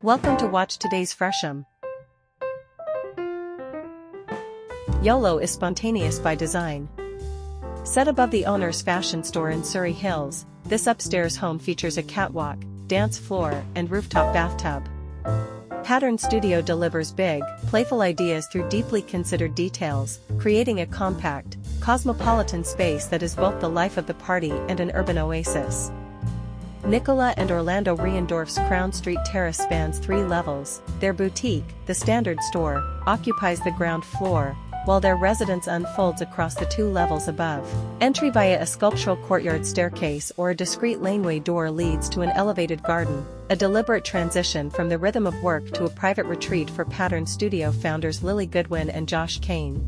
Welcome to watch today's Fresham. Yolo is spontaneous by design. Set above the owner's fashion store in Surry Hills, this upstairs home features a catwalk, dance floor, and rooftop bathtub. Pattern Studio delivers big, playful ideas through deeply considered details, creating a compact, cosmopolitan space that is both the life of the party and an urban oasis. Nicola and Orlando Reindorf's Crown Street Terrace spans 3 levels. Their boutique, the Standard Store, occupies the ground floor, while their residence unfolds across the 2 levels above. Entry via a sculptural courtyard staircase or a discreet laneway door leads to an elevated garden, a deliberate transition from the rhythm of work to a private retreat for Pattern Studio founders Lily Goodwin and Josh Kane.